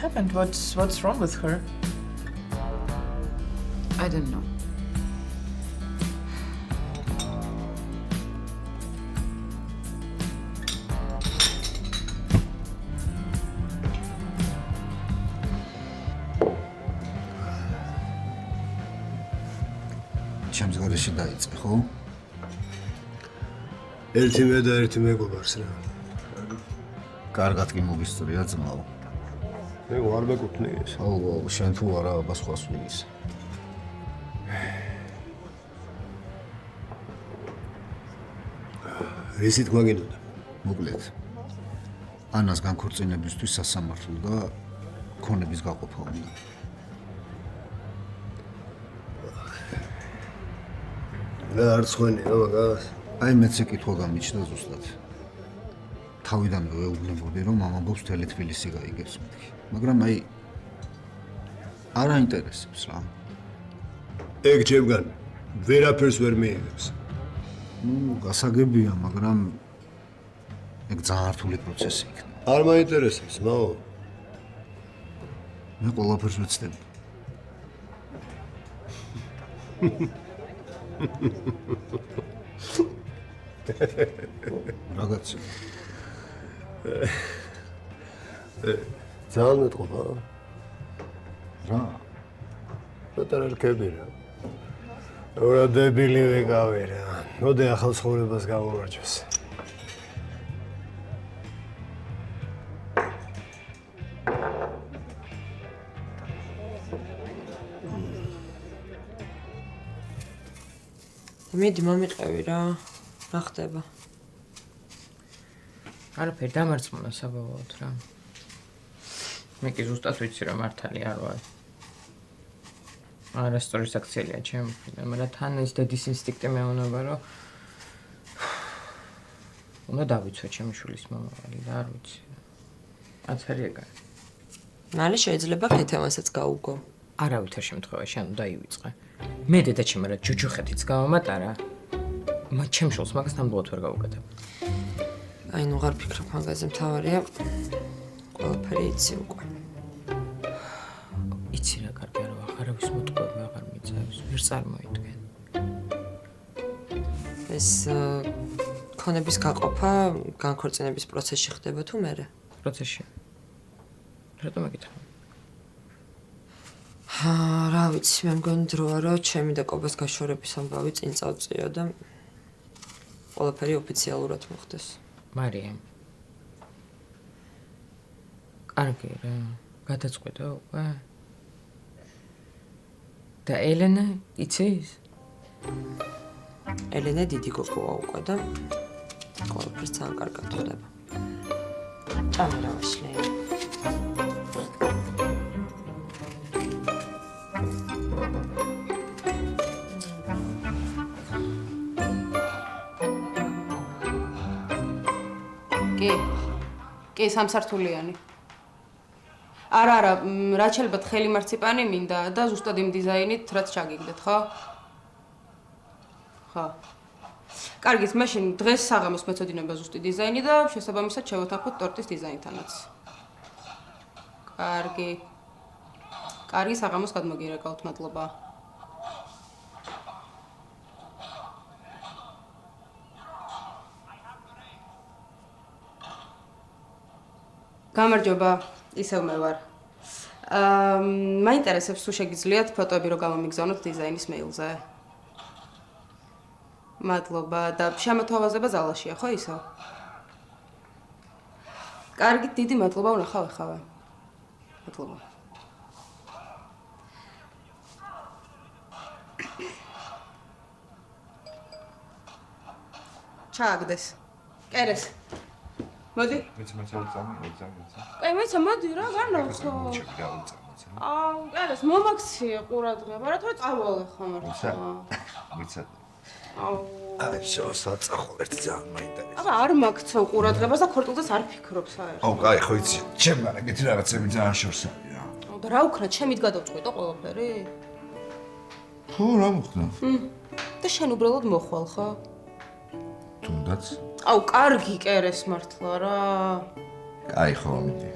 happened? What's wrong with her? I don't know. ჩემს გარეშე დაიწყე, ხო? ერთი მე და ერთი მეგობარს რა. კარგად კი მოგისწრია ძმაო. მე ვარ მეკუთვნი ეს. აუ, შენ თუ არა აბა სხვას ვინის. რისი თქმა გინდოდა? მოკლედ. ანას განქორწინებისთვის სასამართლო და ქონების გაყოფა უნდა. რა არ ცხენია მაგას? აი მეც ეკითხვა გამიჩნდა ზუსტად. თავიდანვე ვეუბნებოდი რომ ამბობს მთელი თბილისი გაიგებს მეთქი. მაგრამ აი არ აინტერესებს რა. ეგ ჩემგან ვერაფერს ვერ მიიღებს. გასაგებია, მაგრამ ეგ ძალიან რთული პროცესი იქნება. არ მაინტერესებს, მაო. მე ყველაფერს ვეცდები. რაღაცა. ძალიან მეტყობა. რა? პატარა რკები რა. რა დებილი ვიყავი რა. მოდი ახალ ცხოვრებას გავუმარჯოს. მიდი მომიყევი რა. რა ხდება? არაფერი დამარცხმუნა საბოლოოდ რა. მე კი ზუსტად ვიცი რომ მართალი არ ვარ. არასწორი საქციელია ჩემი, მაგრამ თან ეს დედის ინსტინქტი მეუბნება რომ უნდა დავიცვე ჩემი შვილის მომავალი და არ ვიცი. აცარი ეგაა. მალე შეიძლება ქეთევანსაც გაუგო. არავითარ შემთხვევაში ანუ დაივიწყე. მე დედაჩემ რა ჯუჯუხეთიც გავამატარა. მათ ჩემ შულს მაგას ნამდვილად ვერ გავუკეთებ. აი ნუ აღარ ფიქრობ მაგაზე, მთავარია ყველაფერი იცი უკვე. იცი რა კარგია რომ აღარავის მოტყუები აღარ მიწევს, ვერ წარმოიდგენ. ეს ქონების გაყოფა განქორწინების პროცესში ხდება თუ მერე? პროცესში. რატომ აკითხავ? რა ვიცი, მე მგონი დროა რომ ჩემი და კობას გაშორების ამბავი წინ წავწიო და ყველაფერი ოფიციალურად მოხდეს. მარიამ. კარგი რა, გადაწყვეტე უკვე. და ელენა იცის? ელენე დიდი გოგოა უკვე და ყველაფერს ძალიან კარგად ხდება. ჭამე რა ვაშლე. კი, სამსართულიანი. არა, რა შეიძლება თხელი მარციპანი მინდა და ზუსტად იმ დიზაინით, რაც ჩაგიგდეთ, ხო? ხო. კარგით, მაშინ დღეს საღამოს მეწოდინება ზუსტი დიზაინი და შესაბამისად შევათანხმოთ ტორტის დიზაინთანაც. კარგი. კარგი, საღამოს გადმოგირეკავთ, მადლობა. გამარჯობა, ისევ მე ვარ. მაინტერესებს თუ შეგიძლიათ ფოტოები რო გამომიგზავნოთ დიზაინის მეილზე. მადლობა და შემოთავაზება ზალაშია, ხო ისო? კარგი, დიდი მადლობა, ვნახავ ახავე. მადლობა. ჩააგდეს. კერეს. მოდი. მეც მოწამე. აი მეც მოდი რა, განახო. აუ, კერეს, მომაქციე ყურადღება, რა თქმა უნდა წავალე ხომ რა. ვიცად. აუ. აი, საწახო ერთი ძალიან მაინტერესებს. აბა არ მაქცევ ყურადღებას და ქორწილდეს არ ფიქრობ საერთოდ. აუ, კაი, ხო იცი. ჩემგან ეგეთი რაღაცები ძალიან შორს არის რა. აუ, და რა უკრა, ჩემით გადავწყვეტო ყველაფერი? ხო, რა მოხდა? და შენ უბრალოდ მოხვალ, ხო? თუნდაც. აუ, კარგი კერეს მართლა რა. კაი, ხო, მიდი.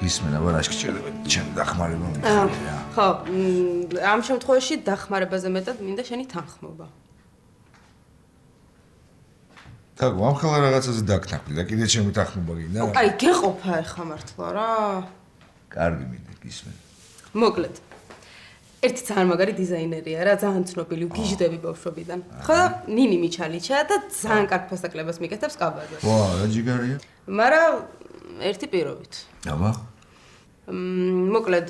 ისმენ აბა რა შეჭირდება ჩემი დახმარება მიხარი რა. ხო, ამ შემთხვევაში დახმარებაზე მეტად მინდა შენი თანხმობა. და გამხალა რაღაცაზე დაგთანხმდი და კიდე ჩემი თანხმობა გინდა? აი, გეყოფა ეხა მართლა რა. კარგი მინდა ისმენ. მოკლედ. ერთი ძალიან მაგარი დიზაინერია რა, ძალიან ცნობილი, გიჟდები ბავშვობიდან. ხო და ნინი მიჩალიჩა და ძალიან კარგ ფასაკლებას მიკეთებს კაბაზე. ვა, რა ჯიგარია? მაგრამ ერთი პირობით. აბა. მოკლედ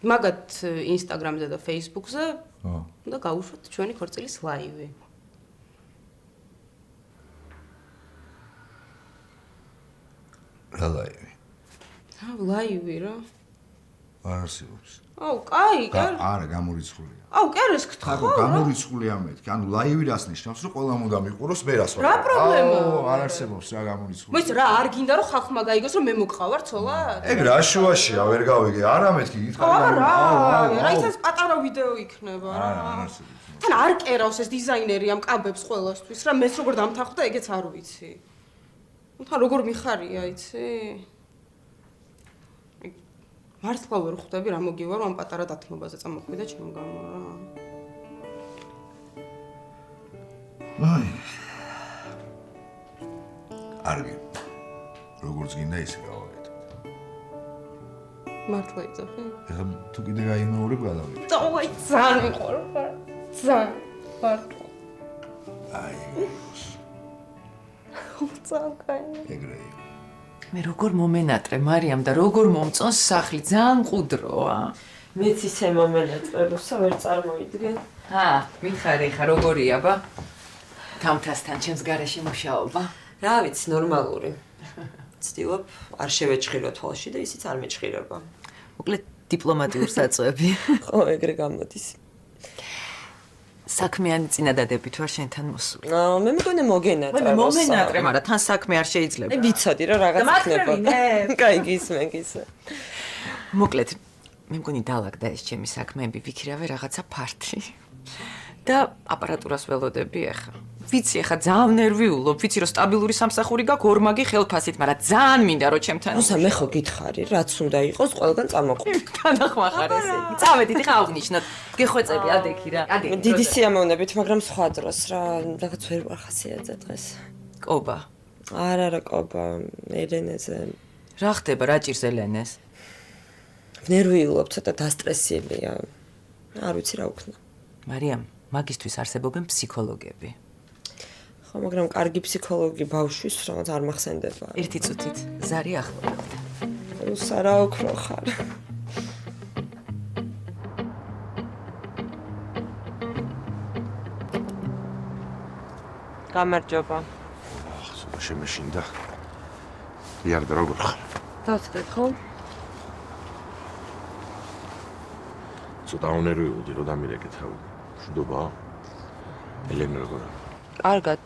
მაგათ Instagram-ზე და Facebook-ზე ხო. და გავუშვათ ჩვენი ქორწილის ლაივი. რა ლაივი? ლაივი რა. არ არსებობს. აუ, კაი, არა, გამორიცხულია. აუ, კერეს გთხოვ. ხო, გამორიცხულია მეთქი. ანუ ლაივი რას ნიშნავს, რომ ყველა უნდა მიყუროს, მე რას ვარ. რა პრობლემაა? აუ, არ არსებობს რა გამორიცხულია. მოიცა რა, არ გინდა რომ ხალხმა გაიგოს რომ მე მოგყავარ ცოლად? ეგ რა შუაშია, ვერ გავიგე. არა მეთქი, გითხარი. არა, რა იცის პატარა ვიდეო იქნება რა. არა, არ არსებობს. თან არ კერავს ეს დიზაინერი ამ კაბებს ყველასთვის რა, მეც როგორ დამთანხმდა, ეგეც არ ვიცი. თან როგორ მიხარია, იცი? მართლა ვერ ხვდები რა მოგივა რომ ამ პატარა დათმობაზე წამოხვიდა ჩემ გამო რა. აი. კარგი. როგორც გინდა ისე გავაკეთე. მართლა იცოდი? ეხლა თუ კიდე გაიმეორებ გადავიდე. დავაი ძალიან მიყვარხარ. ძალიან მართლა. აი. ძალიან კაი. ეგრეა. მე როგორ მომენატრე მარიამ და როგორ მომწონს სახლი ძალიან მყუდროა. მეც ისე მომენატრე, როცა ვერ წარმოიდგენ. მითხარი ხა როგორია ბა? თამთასთან ჩემს გარეშე მუშაობა. რა ვიცი, ნორმალური. ვცდილობ არ შევეჭხირო თვალში და ისიც არ მეჭხირება. მოკლედ დიპლომატიურ საწვევი. ხო, ეგრე გამოდის. საქმიანი წინადადებით ვარ შენთან მოსული. მე მგონი მოგენატრა. მე მომენატრე, მაგრამ თან საქმე არ შეიძლება. ვიცოდი რომ რაღაც იქნებოდა. კაი, გისმენ. მოკლედ მე მგონი დაალაგდა ეს ჩემი საქმეები, ვიქირავე რაღაცა ფართი. და აპარატურას ველოდები ახლა. ვიცი ახლა ძალიან ნერვიულობ, ვიცი რომ სტაბილური სამსახური გაქვს ორმაგი ხელფასით, მაგრამ ძალიან მინდა რომ ჩემთან. როცა მე ხო გითხარი, რაც უნდა იყოს, ყველგან წამოყვი. თანახმახარ ესე. წავედით ხა აღნიშნოთ. გეხვეწები ადექი რა. დიდი სიამოვნებით, მაგრამ სხვა დროს რა, რაღაც ვერ ვახასიათე დღეს. კობა. არა, კობა, ელენეზე. რა ხდება, რა ჭირს ელენეს? ნერვიულობ, ცოტა დასტრესილია. არ ვიცი რა უქნა. მარიამ, მაგისტვის არსებობენ ფსიქოლოგები. ხო, მაგრამ კარგი ფსიქოლოგი ბავშვის რაღაც არ მახსენდება. ერთი წუთით ზარი ახლობელდა. სარა ოქრო ხარ. გამარჯობა. ახლა შემეშინდა. იარდა როგორ ხარ? დავწდეთ ხო? ცოტა უნერვიულდი რომ დამირეკეთა. მშვიდობა. ელენა როგორია? კარგად.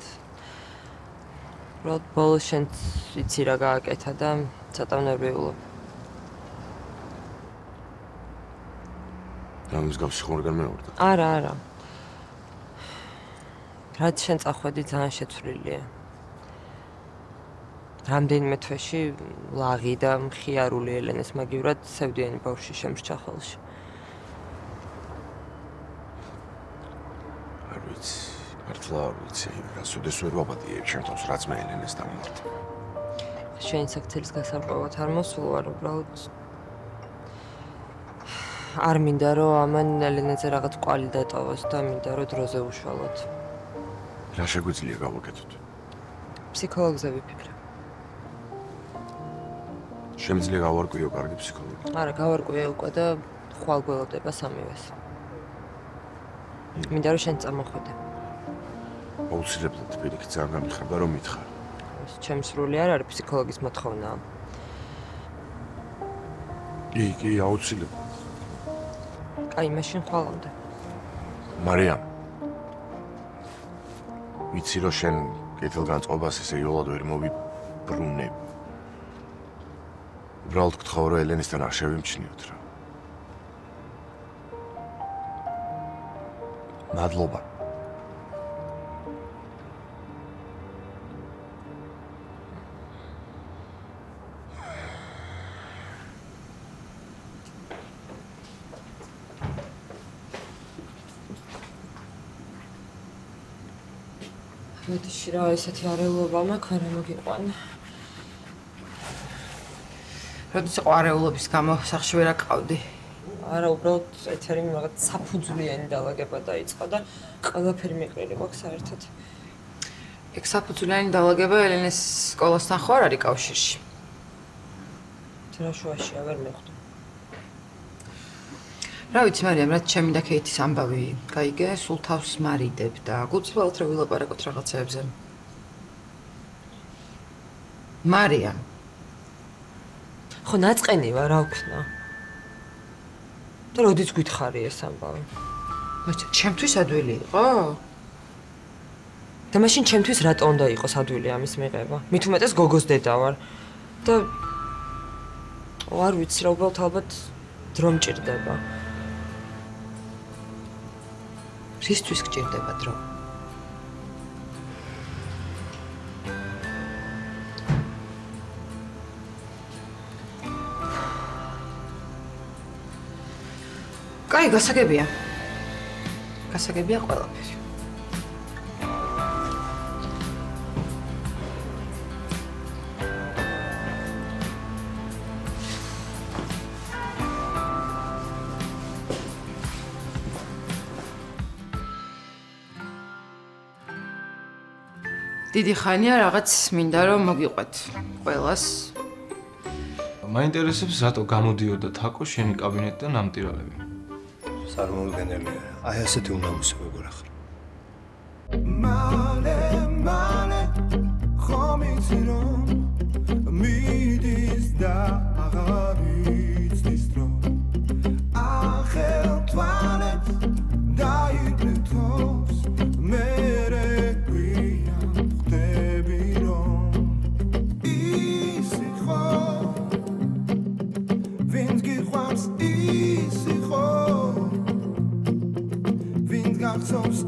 როდ ბოლოს შენც იცი რა გააკეთა და ცოტა უნერვიულობ. ამის გავსი ხომ განმეორდა? არა. რაც შენ წახვედი ძალიან შეცვლილია. რამდენიმე თვეში ლაღი და მხიარული ელენეს მაგივრად სევდიანი ბავშვი შემრჩა ხელში. არ ვიცი, მართლა არ ვიცი, რასოდეს ვერ ვაპატიებ შენ თავს, რაც მე ელენეს დავამართ. შენ საქცილის გასარკვევად არ მოსულ ვარ, უბრალოდ არ მინდა რომ ამან ელენეზე რაღაც კვალი დატოვოს და მინდა რომ დროზე უშვალოთ. რა შეგვიძლია გავაკეთოთ? ფსიქოლოგზე ვიფიქრე. შემიძლია გავარკვიო კარგი ფსიქოლოგი. არა, გავარკვიე უკვე და ხვალ გველოდება სამივეს. მინდა რომ შენ წამოხვიდე. აუცილებლად პირიქით ძალიან გამიხარდა რომ მითხარ. ჩემს სრული არ არის ფსიქოლოგის მოთხოვნაა. კი, აუცილებლად. კაი, მაშინ ხვალამდე. მარიამ. ვიცი რომ შენ კეთილგანწყობას ესე იოლად ვერ მოვიბრუნებ. უბრალოდ გთხოვ რომ ელენისთან არ შევიმჩნიოთ რა. მადლობა. ბოდიში რა ესეთი არეულობა მაქვს, არა მოგიყვანა. როდის იყო არეულობის გამო სახში ვერ აკავდი? არა, უბრალოდ ეთერი რაღაც საფუძვლიანი დალაგება დაიწყო და ყველაფერი მიყრილი მაქვს საერთოდ. ეგ საფუძვლიანი დალაგება ელენეს სკოლასთან ხო არ არის კავშირში? რა შუაშია ვერ მეხვდი. რა ვიცი, მარიამ, რაც ჩემი და ქეითის ამბავი გაიგე, სულ თავს მარიდებ და გულწრფელად რა ვილაპარაკოთ რაღაცეებზე. მარიამ, ხო, ნაწყენი ვარ, რა ვქნა? და როდიც გითხარი ეს ამბავი? მოიცა, ჩემთვის ადვილი იყო? და მაშინ ჩემთვის რატო უნდა იყოს ადვილი ამის მიღება? მით უმეტეს გოგოს დედა ვარ და არ ვიცი რა, უბრალოდ ალბათ დრო მჭირდება. რისთვის გჭირდება დრო? კაი, გასაგებია. გასაგებია ყველაფერი. დიდი ხანია რაღაც მინდა რომ მოგიყვეთ ყველას. მაინტერესებს რატო გამოდიოდა თაკო შენი კაბინეტიდან ამტირალები. წარმოუდგენელია. აი ასეთი უნამუსი როგორ ახლა. მალე ხომ იცი რომ მიდის და აღარ იცის რომ ახელთვალეთ დაიბრუნოს მერე გვიან ხდები რომ ისი ხო ვინც გიყვარს ისი ხო ვინც გახსოვს